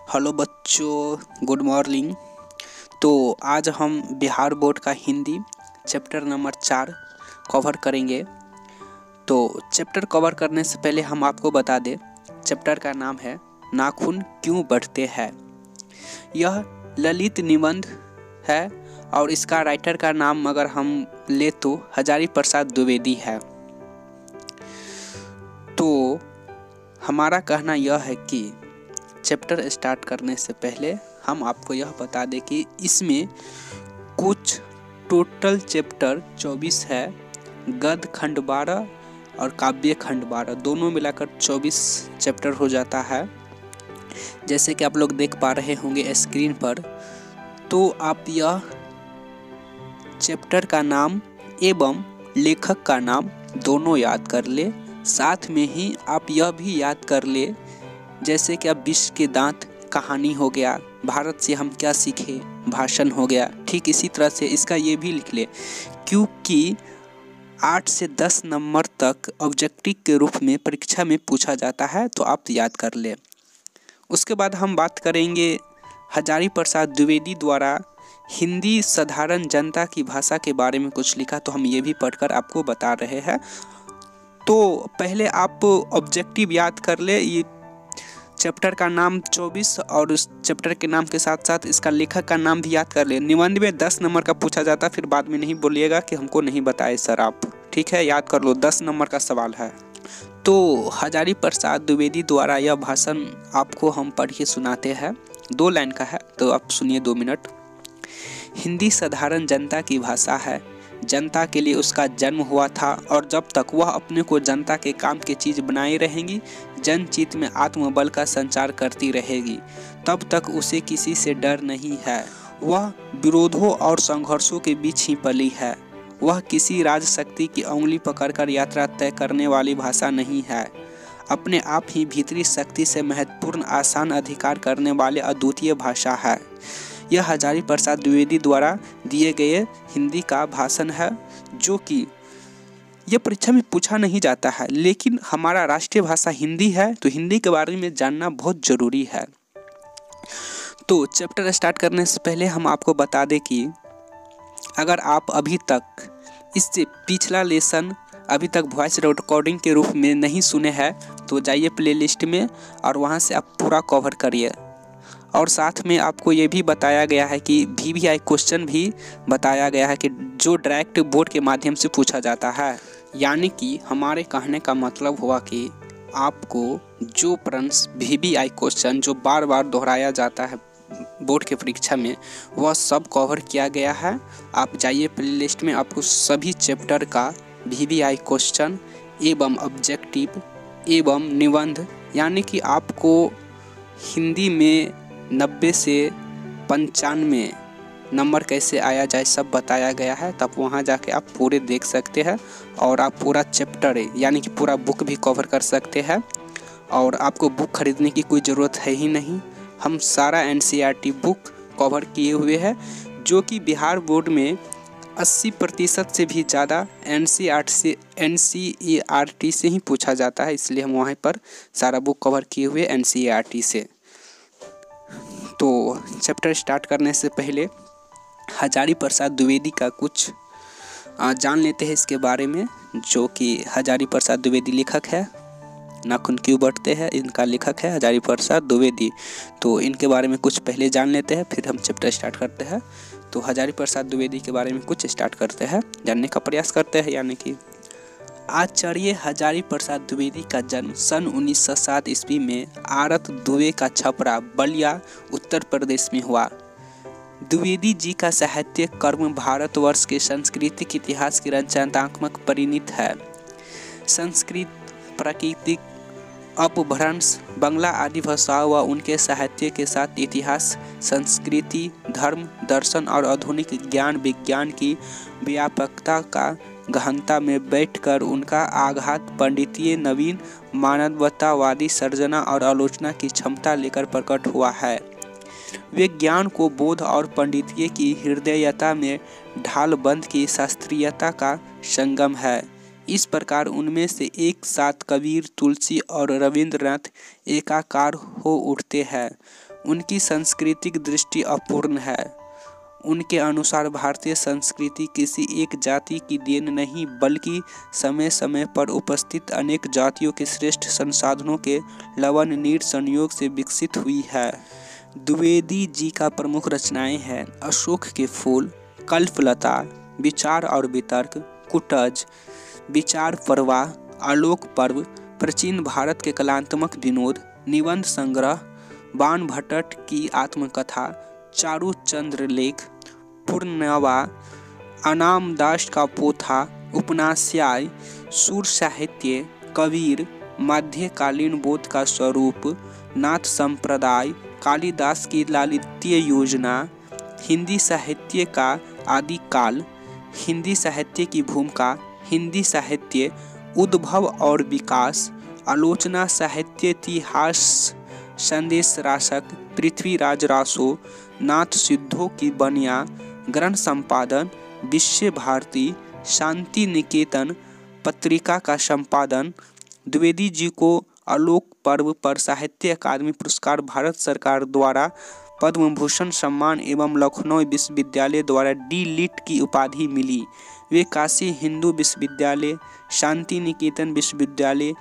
Hello बच्चों, good morning. तो आज हम बिहार बोर्ड का हिंदी चैप्टर नंबर 4 कवर करेंगे। तो चैप्टर कवर करने से पहले हम आपको बता दें, चैप्टर का नाम है नाखून क्यों बढ़ते हैं। यह ललित निबंध है और इसका राइटर का नाम अगर हम ले तो हजारी प्रसाद द्विवेदी है। तो हमारा कहना यह है कि चैप्टर स्टार्ट करने से पहले हम आपको यह बता दें कि इसमें कुछ टोटल चैप्टर 24 है। गद्य खंड 12 और काव्य खंड 12 दोनों मिलाकर 24 चैप्टर हो जाता है। जैसे कि आप लोग देख पा रहे होंगे स्क्रीन पर। तो आप यह चैप्टर का नाम एवं लेखक का नाम दोनों याद कर ले। साथ में ही आप यह भी याद कर ले, जैसे कि अब विश्व के दांत कहानी हो गया, भारत से हम क्या सीखे भाषण हो गया। ठीक इसी तरह से इसका ये भी लिख ले, क्योंकि 8 से 10 नंबर तक ऑब्जेक्टिव के रूप में परीक्षा में पूछा जाता है, तो आप याद कर ले। उसके बाद हम बात करेंगे हजारी प्रसाद द्विवेदी द्वारा हिंदी साधारण जनता की भाषा के बारे में कुछ लिखा, तो हम ये भी पढ़कर आपको बता रहे हैं। तो पहले आप ऑब्जेक्टिव याद कर ले। ये चैप्टर का नाम 24 और उस चैप्टर के नाम के साथ साथ इसका लेखक का नाम भी याद कर ले। निबंध में 10 नंबर का पूछा जाता, फिर बाद में नहीं बोलिएगा कि हमको नहीं बताए सर आप। ठीक है, याद कर लो, 10 नंबर का सवाल है। तो हजारी प्रसाद द्विवेदी द्वारा यह भाषण आपको हम पढ़ के सुनाते हैं। 2 लाइन का है, तो आप सुनिए 2 मिनट। हिंदी साधारण जनता की भाषा है। जनता के लिए उसका जन्म हुआ था और जब तक वह अपने को जनता के काम की चीज बनाए रहेंगी, जनचित्त में आत्मबल का संचार करती रहेगी, तब तक उसे किसी से डर नहीं है। वह विरोधों और संघर्षों के बीच ही पली है। वह किसी राजशक्ति की उंगली पकड़कर यात्रा तय करने वाली भाषा नहीं है। अपने आप ही भीतरी शक्ति से महत्वपूर्ण आसान अधिकार करने वाले अद्वितीय भाषा है। यह हजारी प्रसाद द्विवेदी द्वारा दिए गए हिंदी का भाषण है, जो कि यह परीक्षा में पूछा नहीं जाता है, लेकिन हमारा राष्ट्रीय भाषा हिंदी है, तो हिंदी के बारे में जानना बहुत जरूरी है। तो चैप्टर स्टार्ट करने से पहले हम आपको बता दें कि अगर आप अभी तक इससे पिछला लेसन अभी तक वॉइस रिकॉर्डिंग के रूप में नहीं सुने हैं, तो जाइए प्लेलिस्ट में और वहां से आप पूरा कवर करिए। और साथ में आपको ये भी बताया गया है कि VVI क्वेश्चन भी बताया गया है कि जो डायरेक्ट बोर्ड के माध्यम से पूछा जाता है। यानी कि हमारे कहने का मतलब हुआ कि आपको जो प्रश्न VVI क्वेश्चन जो बार बार दोहराया जाता है बोर्ड के परीक्षा में, वह सब कवर किया गया है। आप जाइए प्लेलिस्ट में, आपको सभी चैप्टर का VVI क्वेश्चन एवं ऑब्जेक्टिव एवं निबंध, यानी कि आपको हिंदी में 90 से 95 नंबर कैसे आया जाए सब बताया गया है। तब वहाँ जाके आप पूरे देख सकते हैं और आप पूरा चैप्टर यानी कि पूरा बुक भी कवर कर सकते हैं। और आपको बुक खरीदने की कोई ज़रूरत है ही नहीं। हम सारा NCERT बुक कवर किए हुए हैं, जो कि बिहार बोर्ड में 80% से भी ज़्यादा NCERT से ही पूछा जाता है, इसलिए हम वहाँ पर सारा बुक कवर किए हुए NCERT से। तो चैप्टर स्टार्ट करने से पहले हजारी प्रसाद द्विवेदी का कुछ जान लेते हैं इसके बारे में, जो कि हजारी प्रसाद द्विवेदी लेखक है। नाखून क्यों बढ़ते हैं, इनका लेखक है हजारी प्रसाद द्विवेदी। तो इनके बारे में कुछ पहले जान लेते हैं, फिर हम चैप्टर स्टार्ट करते हैं। तो हजारी प्रसाद द्विवेदी के बारे में कुछ स्टार्ट करते हैं, जानने का प्रयास करते हैं। यानी कि आचार्य हजारी प्रसाद द्विवेदी का जन्म सन 1907 ईस्वी में आरत दुबे का छपरा बलिया उत्तर प्रदेश में हुआ। द्विवेदी जी का साहित्य कर्म भारतवर्ष के सांस्कृतिक इतिहास की रचनात्मक परिणत है। संस्कृत, प्राकृतिक, अपभ्रंश, बंगला आदि भाषाओं व उनके साहित्य के साथ इतिहास, संस्कृति, धर्म, दर्शन और आधुनिक ज्ञान विज्ञान की व्यापकता का गहनता में बैठकर उनका आघात पंडितीय नवीन मानवतावादी सर्जना और आलोचना की क्षमता लेकर प्रकट हुआ है। वे ज्ञान को बोध और पंडितीय की हृदयता में ढालबंद की शास्त्रीयता का संगम है। इस प्रकार उनमें से एक साथ कबीर, तुलसी और रविंद्रनाथ एकाकार हो उठते हैं। उनकी सांस्कृतिक दृष्टि अपूर्ण है। उनके अनुसार भारतीय संस्कृति किसी एक जाति की देन नहीं बल्कि समय समय पर उपस्थित अनेक जातियों के श्रेष्ठ संसाधनों के लवणनीय संयोग से विकसित हुई है। द्विवेदी जी का प्रमुख रचनाएं हैं अशोक के फूल, कल्पलता, विचार और वितर्क, कुटज, विचार प्रवाह, आलोक पर्व, प्राचीन भारत के कलात्मक विनोद, निबंध संग्रह, बाण भट्ट की आत्मकथा, चारु चंद्र लेख, पूर्णवा, अनाम दास का पोथा, उपन्यासाय, सूर साहित्य, कबीर, मध्यकालीन बोध का स्वरूप, नाथ संप्रदाय, कालिदास की लालित्य योजना, हिंदी साहित्य का आदिकाल, हिंदी साहित्य की भूमिका, हिंदी साहित्य, उद्भव और विकास, आलोचना साहित्य, इतिहास, संदेश राशक, पृथ्वीराज रासो, नाथ सिद्धों की बनिया, ग्रंथ संपादन, विश्व भारती, शांति निकेतन पत्रिका का संपादन। द्विवेदी जी को आलोक पर्व पर साहित्य अकादमी पुरस्कार, भारत सरकार द्वारा पद्म भूषण सम्मान एवं लखनऊ विश्वविद्यालय द्वारा डी.लिट की उपाधि मिली। वे काशी हिंदू विश्वविद्यालय, शांति निकेतन विश्वविद्यालय,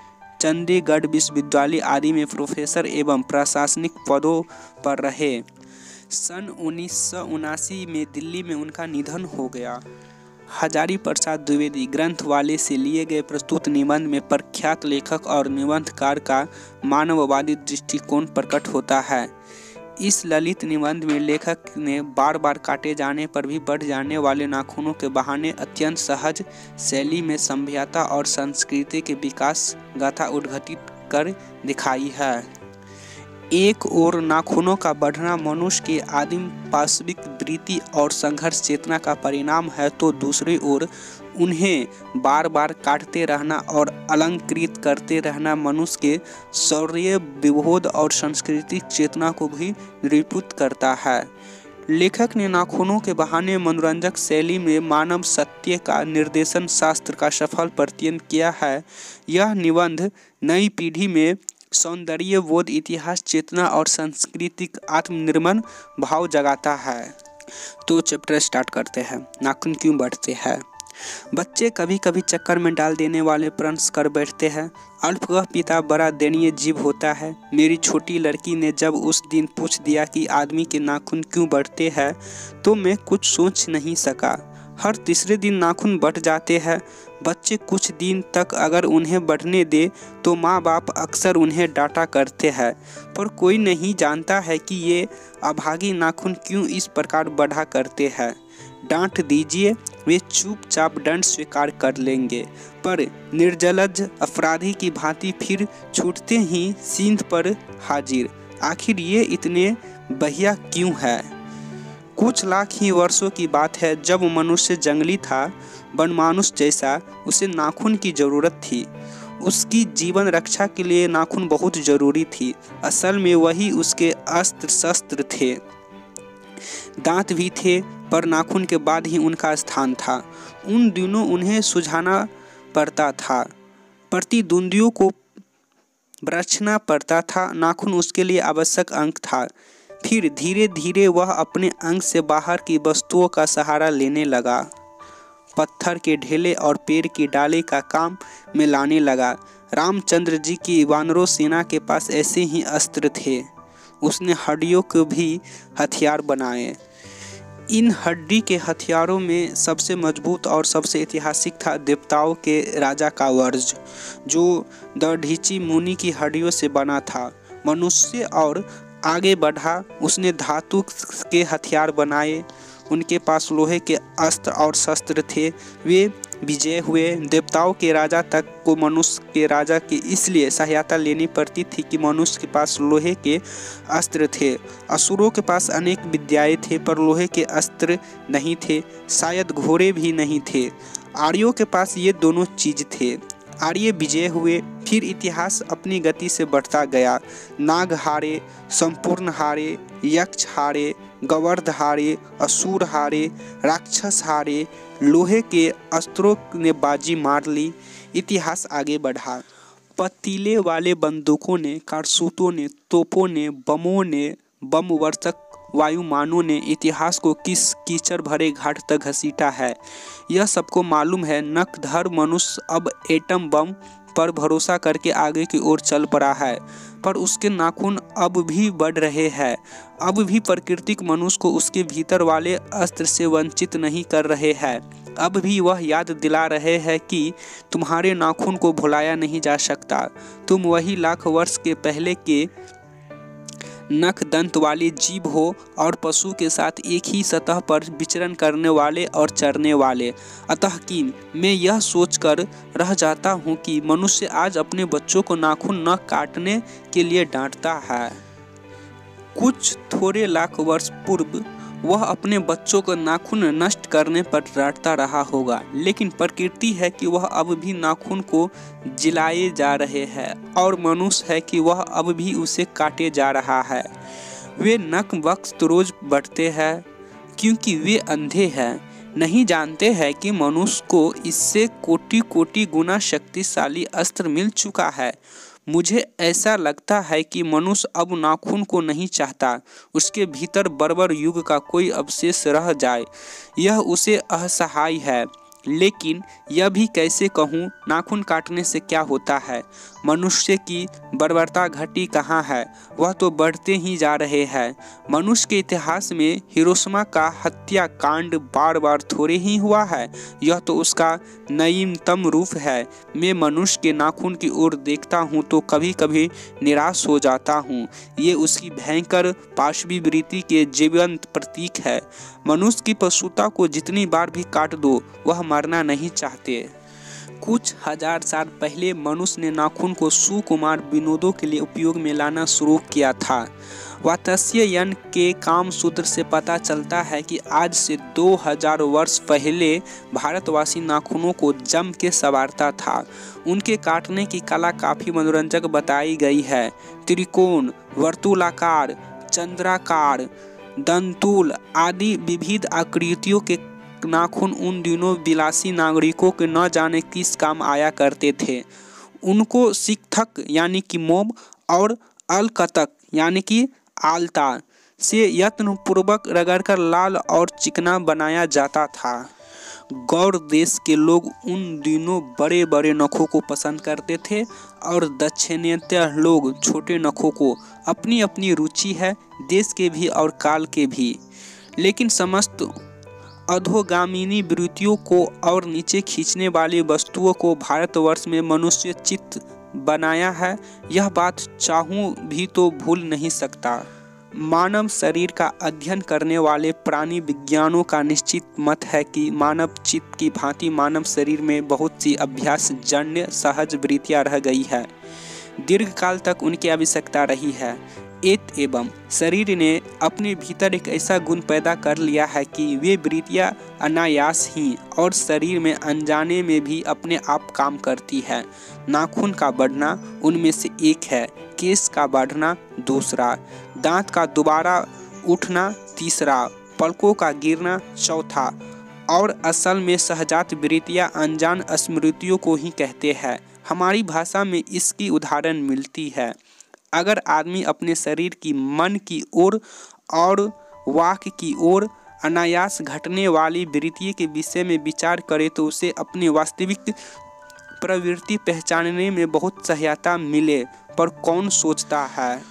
चंडीगढ़ विश्वविद्यालय आदि में प्रोफेसर एवं प्रशासनिक पदों पर रहे। सन 1979 में दिल्ली में उनका निधन हो गया। हजारी प्रसाद द्विवेदी ग्रंथवाले से लिए गए प्रस्तुत निबंध में प्रख्यात लेखक और निबंधकार का मानववादी दृष्टिकोण प्रकट होता है। इस ललित निबंध में लेखक ने बार बार काटे जाने पर भी बढ़ जाने वाले नाखूनों के बहाने अत्यंत सहज शैली में सभ्यता और संस्कृति के विकास गाथा उद्घाटित कर दिखाई है। एक ओर नाखूनों का बढ़ना मनुष्य की आदिम पाशविक वृत्ति और संघर्ष चेतना का परिणाम है, तो दूसरी ओर उन्हें बार बार काटते रहना और अलंकृत करते रहना मनुष्य के शौर्य, विबोध और सांस्कृतिक चेतना को भी निरूपित करता है। लेखक ने नाखूनों के बहाने मनोरंजक शैली में मानव सत्य का निर्देशन शास्त्र का सफल प्रत्ययन किया है। यह निबंध नई पीढ़ी में सौंदर्य बोध, इतिहास चेतना और सांस्कृतिक आत्मनिर्भर भाव जगाता है। तो चैप्टर स्टार्ट करते हैं। नाखून क्यों बढ़ते हैं? बच्चे कभी कभी चक्कर में डाल देने वाले प्रश्न कर बैठते हैं। अल्पज्ञ पिता बड़ा दयनीय जीव होता है। मेरी छोटी लड़की ने जब उस दिन पूछ दिया कि आदमी के नाखून क्यों बढ़ते हैं, तो मैं कुछ सोच नहीं सका। हर तीसरे दिन नाखून बढ़ जाते हैं। बच्चे कुछ दिन तक अगर उन्हें बढ़ने दे तो माँ बाप अक्सर उन्हें डांटा करते हैं, पर कोई नहीं जानता है कि ये अभागी नाखून क्यों इस प्रकार बढ़ा करते हैं। डांट दीजिए, वे चुपचाप दंड स्वीकार कर लेंगे, पर निर्जलज अपराधी की भांति फिर छूटते ही सींध पर हाजिर। आखिर ये इतने बहिया क्यों है? कुछ लाख ही वर्षों की बात है, जब मनुष्य जंगली था, वनमानुष जैसा, उसे नाखून की जरूरत थी। उसकी जीवन रक्षा के लिए नाखून बहुत जरूरी थी। असल में वही उसके अस्त्र शस्त्र थे। दांत भी थे, पर नाखून के बाद ही उनका स्थान था। उन दिनों उन्हें सुझाना पड़ता था, प्रतिद्वंदियों को बरछना पड़ता था। नाखून उसके लिए आवश्यक अंग था। फिर धीरे धीरे वह अपने अंग से बाहर की वस्तुओं का सहारा लेने लगा। पत्थर के ढेले और पेड़ की डाली का काम में लाने लगा। रामचंद्र जी की वानरों सेना के पास ऐसे ही अस्त्र थे। उसने हड्डियों को भी हथियार बनाए। इन हड्डी के हथियारों में सबसे मजबूत और सबसे ऐतिहासिक था देवताओं के राजा का वज्र, जो दधीचि मुनि की हड्डियों से बना था। मनुष्य और आगे बढ़ा, उसने धातु के हथियार बनाए। उनके पास लोहे के अस्त्र और शस्त्र थे। वे विजय हुए। देवताओं के राजा तक को मनुष्य के राजा की इसलिए सहायता लेनी पड़ती थी कि मनुष्य के पास लोहे के अस्त्र थे। असुरों के पास अनेक विद्याएं थे, पर लोहे के अस्त्र नहीं थे। शायद घोड़े भी नहीं थे। आर्यों के पास ये दोनों चीज थे। आर्य विजय हुए। फिर इतिहास अपनी गति से बढ़ता गया। नाग हारे, संपूर्ण हारे, यक्ष हारे, गवर्ध हारे, असुर हारे, राक्षस हारे। लोहे के अस्त्रों ने बाजी मार ली। इतिहास आगे बढ़ा। पतीले वाले बंदूकों ने, कारतूसों ने, तोपों ने, बमों ने, बम वर्षक वायुयानों ने इतिहास को किस कीचड़ भरे घाट तक घसीटा है, यह सबको मालूम है। नकधर मनुष्य अब एटम बम पर भरोसा करके आगे की ओर चल पड़ा है, पर उसके नाखून अब भी बढ़ रहे हैं। अब भी प्राकृतिक मनुष्य को उसके भीतर वाले अस्त्र से वंचित नहीं कर रहे हैं। अब भी वह याद दिला रहे हैं कि तुम्हारे नाखून को भुलाया नहीं जा सकता। तुम वही लाख वर्ष के पहले के नख दंत वाले जीव हो और पशु के साथ एक ही सतह पर विचरण करने वाले और चरने वाले। अतः कि मैं यह सोचकर रह जाता हूँ कि मनुष्य आज अपने बच्चों को नाखून न काटने के लिए डांटता है। कुछ थोड़े लाख वर्ष पूर्व वह अपने बच्चों को नाखून नष्ट करने पर डांटता रहा होगा, लेकिन प्रकृति है कि वह अब भी नाखून को जिलाए जा रहे हैं और मनुष्य है कि वह अब भी उसे काटे जा रहा है। वे नख वक्त रोज बढ़ते हैं क्योंकि वे अंधे हैं, नहीं जानते हैं कि मनुष्य को इससे कोटि कोटि गुना शक्तिशाली अस्त्र मिल चुका है। मुझे ऐसा लगता है कि मनुष्य अब नाखून को नहीं चाहता, उसके भीतर बर्बर युग का कोई अवशेष रह जाए, यह उसे असहाय है। लेकिन यह भी कैसे कहूँ, नाखून काटने से क्या होता है? मनुष्य की बर्बरता घटी कहाँ है? वह तो बढ़ते ही जा रहे हैं। मनुष्य के इतिहास में हिरोशिमा का हत्याकांड बार बार थोड़े ही हुआ है, यह तो उसका नवीनतम रूप है। मैं मनुष्य के नाखून की ओर देखता हूँ तो कभी कभी निराश हो जाता हूँ। ये उसकी भयंकर पाशवी वृत्ति के जीवंत प्रतीक है। मनुष्य की पशुता को जितनी बार भी काट दो, वह मरना नहीं चाहते। कुछ हजार साल पहले मनुष्य ने नाखून को सुकुमार विनोदों के लिए उपयोग में लाना शुरू किया था। वात्स्ययन के काम सूत्र से पता चलता है कि आज से 2000 वर्ष पहले भारतवासी नाखूनों को जम के संवारता था। उनके काटने की कला काफ़ी मनोरंजक बताई गई है। त्रिकोण, वर्तुलाकार, चंद्राकार, दंतुल आदि विविध आकृतियों के नाखून उन दिनों विलासी नागरिकों के न जाने किस काम आया करते थे। उनको सिकथक यानी कि मोम और अलकतक यानी कि आलता से यत्नपूर्वक रगड़कर लाल और चिकना बनाया जाता था। गौड़ देश के लोग उन दिनों बड़े बड़े नखों को पसंद करते थे और दक्षिणात्य लोग छोटे नखों को। अपनी अपनी रुचि है, देश के भी और काल के भी। लेकिन समस्त अधोगामिनी वृत्तियों को और नीचे खींचने वाली वस्तुओं को भारतवर्ष में मनुष्य चित्त बनाया है, यह बात चाहूँ भी तो भूल नहीं सकता। मानव शरीर का अध्ययन करने वाले प्राणी विज्ञानों का निश्चित मत है कि मानव चित्त की भांति मानव शरीर में बहुत सी अभ्यास जन्य सहज वृत्तियाँ रह गई है। दीर्घकाल तक उनकी आवश्यकता रही है। एवं शरीर ने अपने भीतर एक ऐसा गुण पैदा कर लिया है कि वे वृत्तियाँ अनायास ही और शरीर में अनजाने में भी अपने आप काम करती है। नाखून का बढ़ना उनमें से एक है, केश का बढ़ना दूसरा, दांत का दोबारा उठना तीसरा, पलकों का गिरना चौथा। और असल में सहजात वृत्तियाँ अनजान स्मृतियों को ही कहते हैं। हमारी भाषा में इसकी उदाहरण मिलती है। अगर आदमी अपने शरीर की मन की ओर और वाक की ओर अनायास घटने वाली वृत्ति के विषय में विचार करे तो उसे अपनी वास्तविक प्रवृत्ति पहचानने में बहुत सहायता मिले। पर कौन सोचता है?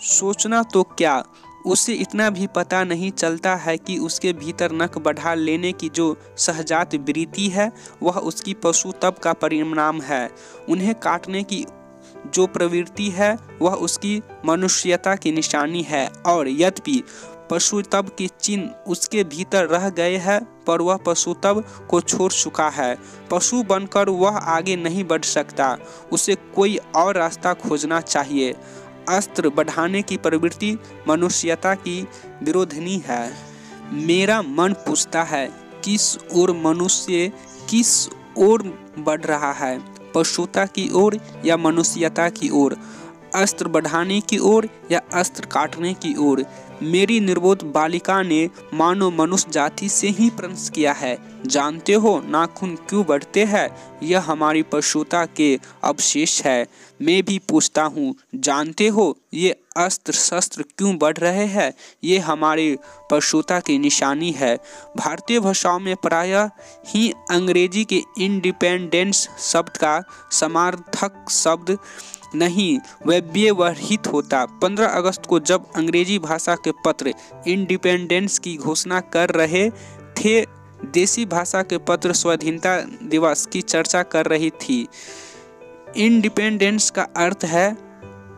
सोचना तो क्या, उसे इतना भी पता नहीं चलता है कि उसके भीतर नख बढ़ा लेने की जो सहजात वृत्ति है वह उसकी पशु तब का परिणाम है। उन्हें काटने की जो प्रवृत्ति है वह उसकी मनुष्यता की निशानी है। और यद्यपि पशुत्व के चिन्ह उसके भीतर रह गए हैं, पर वह पशुत्व को छोड़ चुका है। पशु बनकर वह आगे नहीं बढ़ सकता, उसे कोई और रास्ता खोजना चाहिए। अस्त्र बढ़ाने की प्रवृत्ति मनुष्यता की विरोधिनी है। मेरा मन पूछता है, किस ओर मनुष्य किस ओर बढ़ रहा है, पशुता की ओर या मनुष्यता की ओर? अस्त्र बढ़ाने की ओर या अस्त्र काटने की ओर। मेरी निर्बोध बालिका ने मानो मनुष्य जाति से ही प्रश्न किया है, जानते हो नाखून क्यों बढ़ते हैं? यह हमारी पशुता के अवशेष है। मैं भी पूछता हूँ, जानते हो ये अस्त्र शस्त्र क्यों बढ़ रहे हैं? ये हमारे पशुता की निशानी है। भारतीय भाषाओं में प्रायः ही अंग्रेजी के इंडिपेंडेंस शब्द का समार्थक शब्द नहीं व्यवहित होता। 15 अगस्त को जब अंग्रेजी भाषा के पत्र इंडिपेंडेंस की घोषणा कर रहे थे, देसी भाषा के पत्र स्वाधीनता दिवस की चर्चा कर रही थी। इंडिपेंडेंस का अर्थ है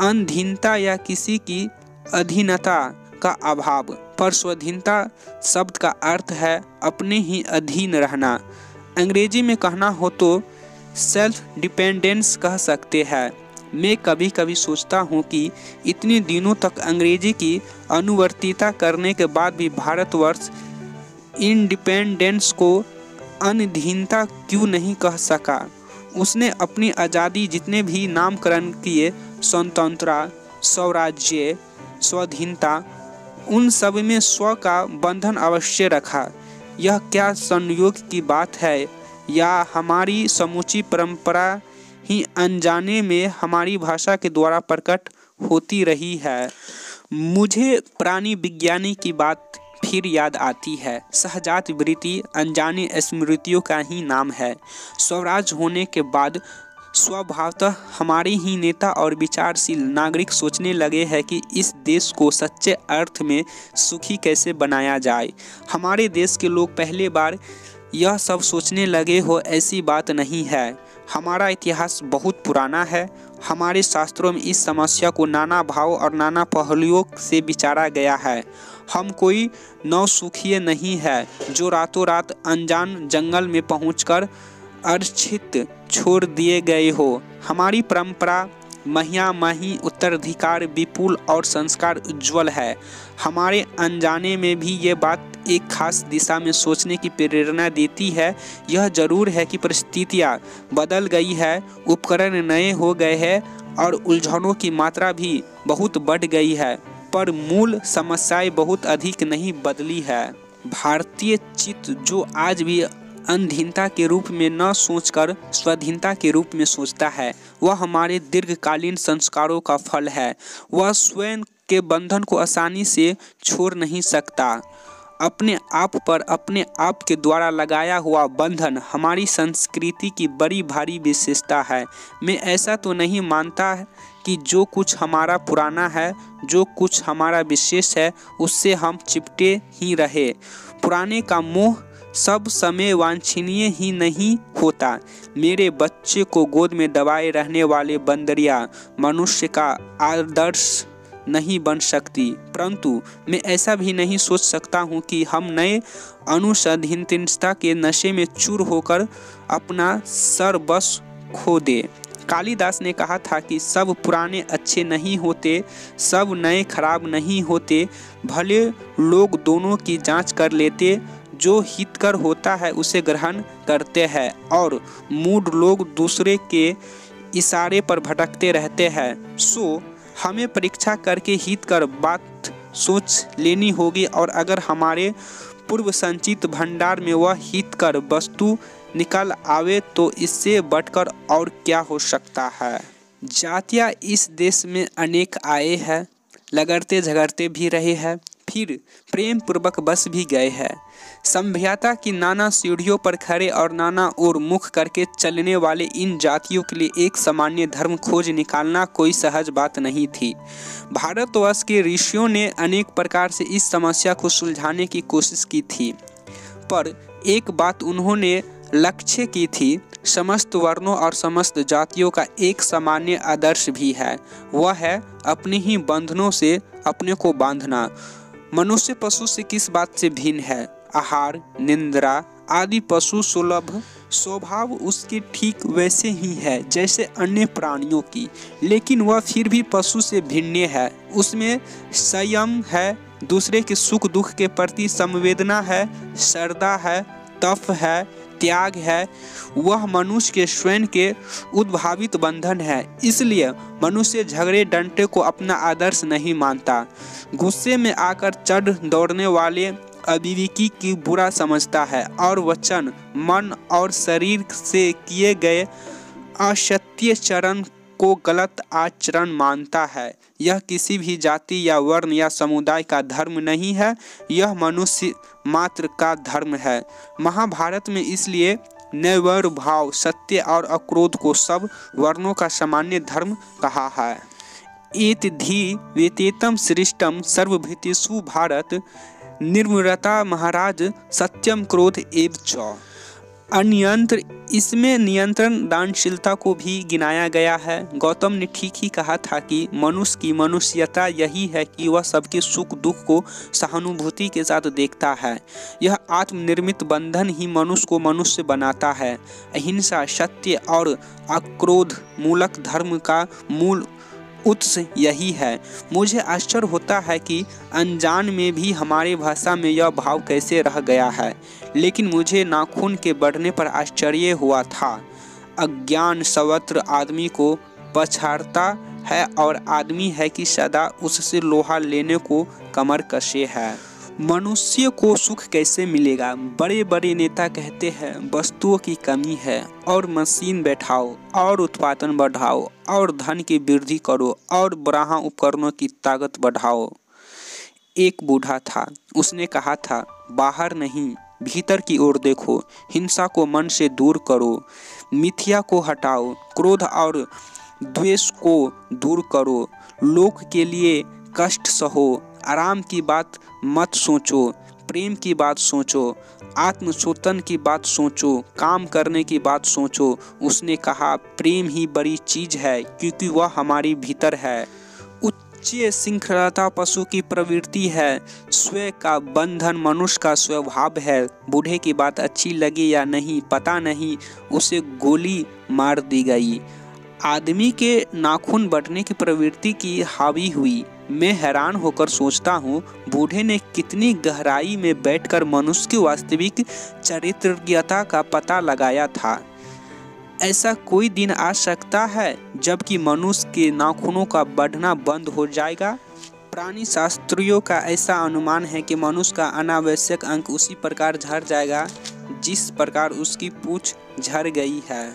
अधीनता या किसी की अधीनता का अभाव, पर स्वाधीनता शब्द का अर्थ है अपने ही अधीन रहना। अंग्रेजी में कहना हो तो सेल्फ डिपेंडेंस कह सकते हैं। मैं कभी कभी सोचता हूँ कि इतने दिनों तक अंग्रेजी की अनुवर्तिता करने के बाद भी भारतवर्ष इंडिपेंडेंस को अधीनता क्यों नहीं कह सका। उसने अपनी आज़ादी जितने भी नामकरण किए, स्वतंत्रता, स्वराज्य, स्वाधीनता, उन सब में स्व का बंधन अवश्य रखा। यह क्या संयोग की बात है, या हमारी समूची परंपरा ही अनजाने में हमारी भाषा के द्वारा प्रकट होती रही है। मुझे प्राणी विज्ञानी की बात फिर याद आती है। सहजात वृत्ति अनजाने स्मृतियों का ही नाम है। स्वराज होने के बाद स्वभावतः हमारे ही नेता और विचारशील नागरिक सोचने लगे हैं कि इस देश को सच्चे अर्थ में सुखी कैसे बनाया जाए। हमारे देश के लोग पहले बार यह सब सोचने लगे हो, ऐसी बात नहीं है। हमारा इतिहास बहुत पुराना है। हमारे शास्त्रों में इस समस्या को नाना भाव और नाना पहलुओं से विचारा गया है। हम कोई नौसुखिए नहीं है जो रातों रात अनजान जंगल में पहुंचकर अर्चित छोड़ दिए गए हो। हमारी परंपरा महिया माही उत्तराधिकार विपुल और संस्कार उज्ज्वल है। हमारे अनजाने में भी ये बात एक खास दिशा में सोचने की प्रेरणा देती है। यह जरूर है कि परिस्थितियाँ बदल गई है, उपकरण नए हो गए हैं और उलझनों की मात्रा भी बहुत बढ़ गई है, पर मूल समस्याएं बहुत अधिक नहीं बदली है। भारतीय चित्त जो आज भी अधीनता के रूप में न सोचकर स्वाधीनता के रूप में सोचता है, वह हमारे दीर्घकालीन संस्कारों का फल है। वह स्वयं के बंधन को आसानी से छोड़ नहीं सकता। अपने आप पर अपने आप के द्वारा लगाया हुआ बंधन हमारी संस्कृति की बड़ी भारी विशेषता है। मैं ऐसा तो नहीं मानता कि जो कुछ हमारा पुराना है, जो कुछ हमारा विशेष है, उससे हम चिपटे ही रहे। पुराने का मोह सब समय वांछनीय ही नहीं होता। मेरे बच्चे को गोद में दबाए रहने वाले बंदरिया मनुष्य का आदर्श नहीं बन सकती, परंतु मैं ऐसा भी नहीं सोच सकता हूँ कि हम नए अनुसंधानता के नशे में चूर होकर अपना सर्वस्व खो दे। कालिदास ने कहा था कि सब पुराने अच्छे नहीं होते, सब नए खराब नहीं होते। भले लोग दोनों की जांच कर लेते, जो हितकर होता है उसे ग्रहण करते हैं और मूढ़ लोग दूसरे के इशारे पर भटकते रहते हैं। सो हमें परीक्षा करके हितकर बात सोच लेनी होगी, और अगर हमारे पूर्व संचित भंडार में वह हितकर वस्तु निकल आवे तो इससे बढ़कर और क्या हो सकता है। जातियाँ इस देश में अनेक आए हैं, लगड़ते झगड़ते भी रहे हैं, फिर प्रेम पूर्वक बस भी गए हैं। सभ्यता की नाना सीढ़ियों पर खड़े और नाना ओर मुख करके चलने वाले इन जातियों के लिए एक सामान्य धर्म खोज निकालना कोई सहज बात नहीं थी। भारतवर्ष के ऋषियों ने अनेक प्रकार से इस समस्या को सुलझाने की कोशिश की थी, पर एक बात उन्होंने लक्ष्य की थी, समस्त वर्णों और समस्त जातियों का एक सामान्य आदर्श भी है, वह है अपने ही बंधनों से अपने को बांधना। मनुष्य पशु से किस बात से भिन्न है? आहार, निद्रा आदि पशु सुलभ स्वभाव उसके ठीक वैसे ही है जैसे अन्य प्राणियों की, लेकिन वह फिर भी पशु से भिन्न है। उसमें संयम है, दूसरे के सुख दुख के प्रति संवेदना है, श्रद्धा है, तप है, त्याग है वह मनुष्य के स्वयं के उद्भावित बंधन है। इसलिए मनुष्य झगड़े डंटे को अपना आदर्श नहीं मानता। गुस्से में आकर चढ़ दौड़ने वाले अविवेकी की बुरा समझता है और वचन, मन और शरीर से किए गए असत्य चरण को गलत आचरण मानता है। यह किसी भी जाति या वर्ण या समुदाय का धर्म नहीं है, यह मनुष्य मात्र का धर्म है। महाभारत में इसलिए निर्वैर भाव, सत्य और अक्रोध को सब वर्णों का सामान्य धर्म कहा है। एतद्धि वेतेतम श्रेष्ठम सर्वभूतेषु भारत निर्मरता महाराज सत्यम क्रोध एव च। अनियंत्र, इसमें नियंत्रण दानशीलता को भी गिनाया गया है। गौतम ने ठीक ही कहा था कि मनुष्य की मनुष्यता यही है कि वह सबके सुख दुख को सहानुभूति के साथ देखता है। यह आत्मनिर्मित बंधन ही मनुष्य को मनुष्य बनाता है। अहिंसा, सत्य और अक्रोध मूलक धर्म का मूल उत्स यही है। मुझे आश्चर्य होता है कि अनजान में भी हमारी भाषा में यह भाव कैसे रह गया है, लेकिन मुझे नाखून के बढ़ने पर आश्चर्य हुआ था। अज्ञान सर्वत्र आदमी को पछाड़ता है और आदमी है कि सदा उससे लोहा लेने को कमर कसे है। मनुष्य को सुख कैसे मिलेगा? बड़े बड़े नेता कहते हैं वस्तुओं की कमी है और मशीन बैठाओ और उत्पादन बढ़ाओ और धन की वृद्धि करो और बड़ा उपकरणों की ताकत बढ़ाओ। एक बूढ़ा था, उसने कहा था बाहर नहीं भीतर की ओर देखो, हिंसा को मन से दूर करो, मिथ्या को हटाओ, क्रोध और द्वेष को दूर करो, लोक के लिए कष्ट सहो, आराम की बात मत सोचो, प्रेम की बात सोचो, आत्मशोधन की बात सोचो, काम करने की बात सोचो। उसने कहा प्रेम ही बड़ी चीज है क्योंकि वह हमारी भीतर है। उच्च श्रृंखलता पशु की प्रवृत्ति है, स्वयं का बंधन मनुष्य का स्वभाव है। बूढ़े की बात अच्छी लगी या नहीं पता नहीं, उसे गोली मार दी गई। आदमी के नाखून बढ़ने की प्रवृत्ति की हावी हुई। मैं हैरान होकर सोचता हूँ बूढ़े ने कितनी गहराई में बैठकर मनुष्य की वास्तविक चारित्र्यता का पता लगाया था। ऐसा कोई दिन आ सकता है जबकि मनुष्य के नाखूनों का बढ़ना बंद हो जाएगा। प्राणी शास्त्रियों का ऐसा अनुमान है कि मनुष्य का अनावश्यक अंग उसी प्रकार झड़ जाएगा जिस प्रकार उसकी पूंछ झड़ गई है।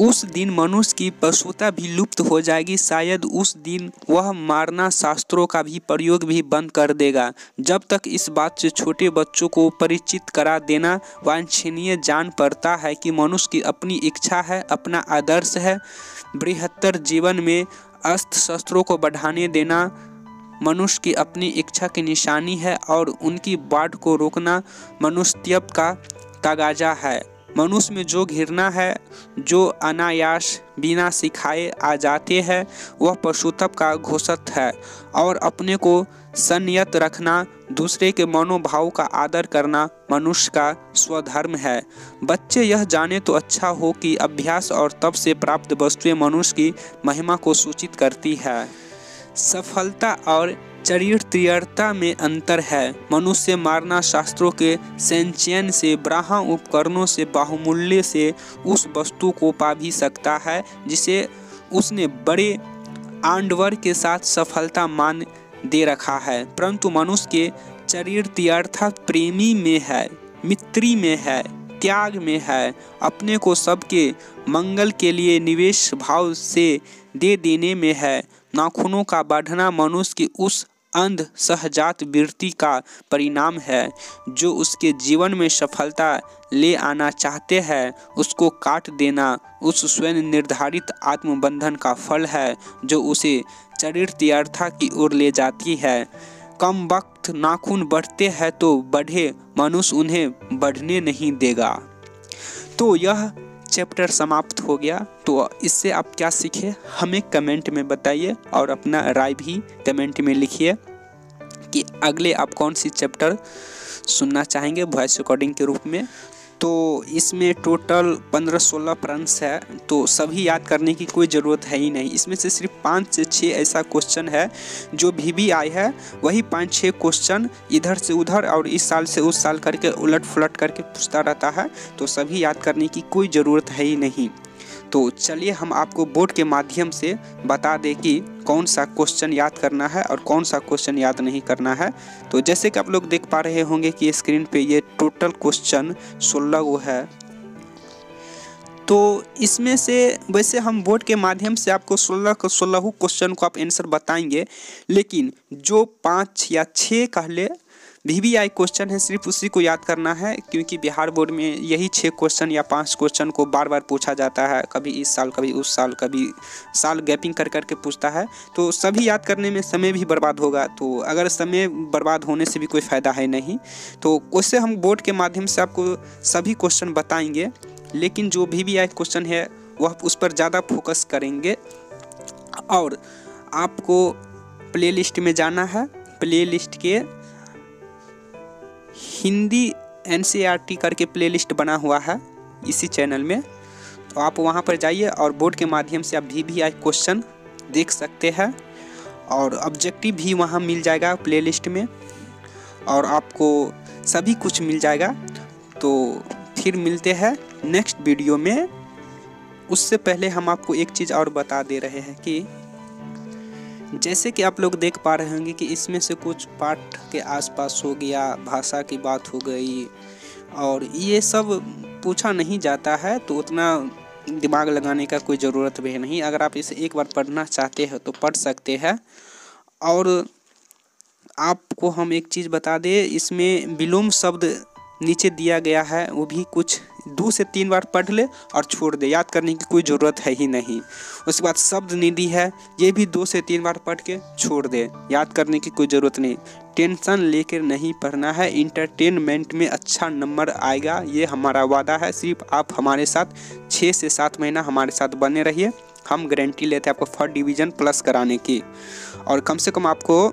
उस दिन मनुष्य की पशुता भी लुप्त हो जाएगी। शायद उस दिन वह मारना शास्त्रों का भी प्रयोग भी बंद कर देगा। जब तक इस बात से छोटे बच्चों को परिचित करा देना वांछनीय जान पड़ता है कि मनुष्य की अपनी इच्छा है, अपना आदर्श है। बृहत्तर जीवन में अस्त्र शस्त्रों को बढ़ाने देना मनुष्य की अपनी इच्छा की निशानी है और उनकी बाढ़ को रोकना मनुष्यत्व का तगाजा है। मनुष्य में जो घृणा है, जो अनायास बिना सिखाए आ जाते हैं, वह पशुत्व का घोषक है। और अपने को संयत रखना, दूसरे के मनोभाव का आदर करना मनुष्य का स्वधर्म है। बच्चे यह जाने तो अच्छा हो कि अभ्यास और तप से प्राप्त वस्तुएं मनुष्य की महिमा को सूचित करती है। सफलता और चरित्रता में अंतर है। मनुष्य मारना शास्त्रों के संचयन से, ब्राह्म उपकरणों से, बाहुमूल्य से उस वस्तु को पा भी सकता है जिसे उसने बड़े आडंबर के साथ सफलता मान दे रखा है। परंतु मनुष्य के चरित्रता प्रेमी में है, मित्री में है, त्याग में है, अपने को सबके मंगल के लिए निवेश भाव से दे देने में है। नाखूनों का बढ़ना मनुष्य की उस अंध सहजात वृत्ति का परिणाम है जो उसके जीवन में सफलता ले आना चाहते हैं। उसको काट देना उस स्वयं निर्धारित आत्मबंधन का फल है जो उसे चरित्रता की ओर ले जाती है। कम वक्त नाखून बढ़ते हैं तो बढ़े, मनुष्य उन्हें बढ़ने नहीं देगा। तो यह चैप्टर समाप्त हो गया। तो इससे आप क्या सीखे हमें कमेंट में बताइए और अपना राय भी कमेंट में लिखिए कि अगले आप कौन सी चैप्टर सुनना चाहेंगे वॉइस रिकॉर्डिंग के रूप में। तो इसमें टोटल 15-16 प्रश्न है, तो सभी याद करने की कोई ज़रूरत है ही नहीं। इसमें से सिर्फ 5 से 6 ऐसा क्वेश्चन है जो VBI है, वही 5-6 क्वेश्चन इधर से उधर और इस साल से उस साल करके उलट फुलट करके पूछता रहता है, तो सभी याद करने की कोई ज़रूरत है ही नहीं। तो चलिए हम आपको बोर्ड के माध्यम से बता दें कि कौन सा क्वेश्चन याद करना है और कौन सा क्वेश्चन याद नहीं करना है। तो जैसे कि आप लोग देख पा रहे होंगे कि स्क्रीन पे ये टोटल क्वेश्चन 16 वो है। तो इसमें से वैसे हम बोर्ड के माध्यम से आपको 16 क्वेश्चन को आप आंसर बताएंगे, लेकिन जो 5 या 6 कह ले VBI क्वेश्चन है सिर्फ उसी को याद करना है, क्योंकि बिहार बोर्ड में यही 6 क्वेश्चन या 5 क्वेश्चन को बार बार पूछा जाता है, कभी इस साल कभी उस साल कभी साल गैपिंग कर करके पूछता है। तो सभी याद करने में समय भी बर्बाद होगा, तो अगर समय बर्बाद होने से भी कोई फ़ायदा है नहीं। तो उससे हम बोर्ड के माध्यम से आपको सभी क्वेश्चन बताएंगे, लेकिन जो VBI क्वेश्चन है वह उस पर ज़्यादा फोकस करेंगे। और आपको प्लेलिस्ट में जाना है, प्लेलिस्ट के हिंदी NCERT करके प्लेलिस्ट बना हुआ है इसी चैनल में, तो आप वहां पर जाइए और बोर्ड के माध्यम से आप VBI क्वेश्चन देख सकते हैं और ऑब्जेक्टिव भी वहां मिल जाएगा प्लेलिस्ट में, और आपको सभी कुछ मिल जाएगा। तो फिर मिलते हैं नेक्स्ट वीडियो में। उससे पहले हम आपको एक चीज़ और बता दे रहे हैं कि जैसे कि आप लोग देख पा रहे होंगे कि इसमें से कुछ पाठ के आसपास हो गया, भाषा की बात हो गई, और ये सब पूछा नहीं जाता है, तो उतना दिमाग लगाने का कोई ज़रूरत भी नहीं। अगर आप इसे एक बार पढ़ना चाहते हो तो पढ़ सकते हैं। और आपको हम एक चीज़ बता दें, इसमें विलोम शब्द नीचे दिया गया है, वो भी कुछ 2 से 3 बार पढ़ ले और छोड़ दे, याद करने की कोई ज़रूरत है ही नहीं। उसके बाद शब्द निधि है, ये भी 2 से 3 बार पढ़ के छोड़ दे, याद करने की कोई ज़रूरत नहीं। टेंशन लेकर नहीं पढ़ना है, इंटरटेनमेंट में अच्छा नंबर आएगा, ये हमारा वादा है। सिर्फ आप हमारे साथ 6 से 7 महीना हमारे साथ बने रहिए, हम गारंटी लेते हैं आपको फर्स्ट डिवीज़न प्लस कराने की। और कम से कम आपको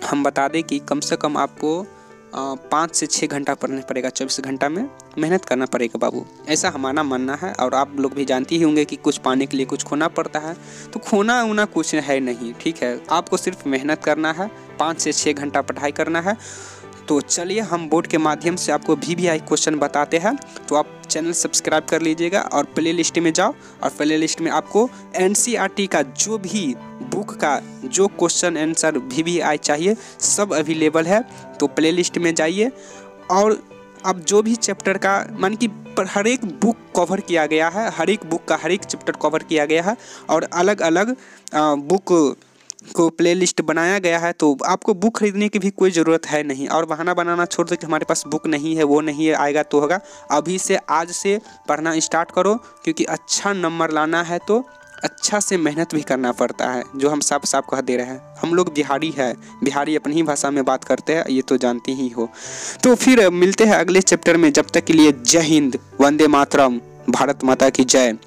हम बता दें कि कम से कम आपको 5 से 6 घंटा पढ़ना पड़ेगा, 24 घंटा में मेहनत करना पड़ेगा बाबू, ऐसा हमारा मानना है। और आप लोग भी जानते ही होंगे कि कुछ पाने के लिए कुछ खोना पड़ता है, तो खोना वोना कुछ है नहीं, ठीक है। आपको सिर्फ मेहनत करना है, 5 से 6 घंटा पढ़ाई करना है। तो चलिए हम बोर्ड के माध्यम से आपको VBI क्वेश्चन बताते हैं, तो आप चैनल सब्सक्राइब कर लीजिएगा और प्ले लिस्ट में जाओ, और प्ले लिस्ट में आपको NCERT का जो भी बुक का जो क्वेश्चन आंसर VBI चाहिए सब अवेलेबल है। तो प्ले लिस्ट में जाइए, और अब जो भी चैप्टर का मान कि हर एक बुक कवर किया गया है, हर एक बुक का हर एक चैप्टर कवर किया गया है, और अलग अलग बुक को प्लेलिस्ट बनाया गया है। तो आपको बुक खरीदने की भी कोई ज़रूरत है नहीं, और बहाना बनाना छोड़ दो कि हमारे पास बुक नहीं है, वो नहीं है, आएगा तो होगा। अभी से आज से पढ़ना स्टार्ट करो, क्योंकि अच्छा नंबर लाना है तो अच्छा से मेहनत भी करना पड़ता है, जो हम साफ साफ कह दे रहे हैं। हम लोग बिहारी है, बिहारी अपनी ही भाषा में बात करते हैं, ये तो जानते ही हो। तो फिर मिलते हैं अगले चैप्टर में, जब तक के लिए जय हिंद, वंदे मातरम, भारत माता की जय।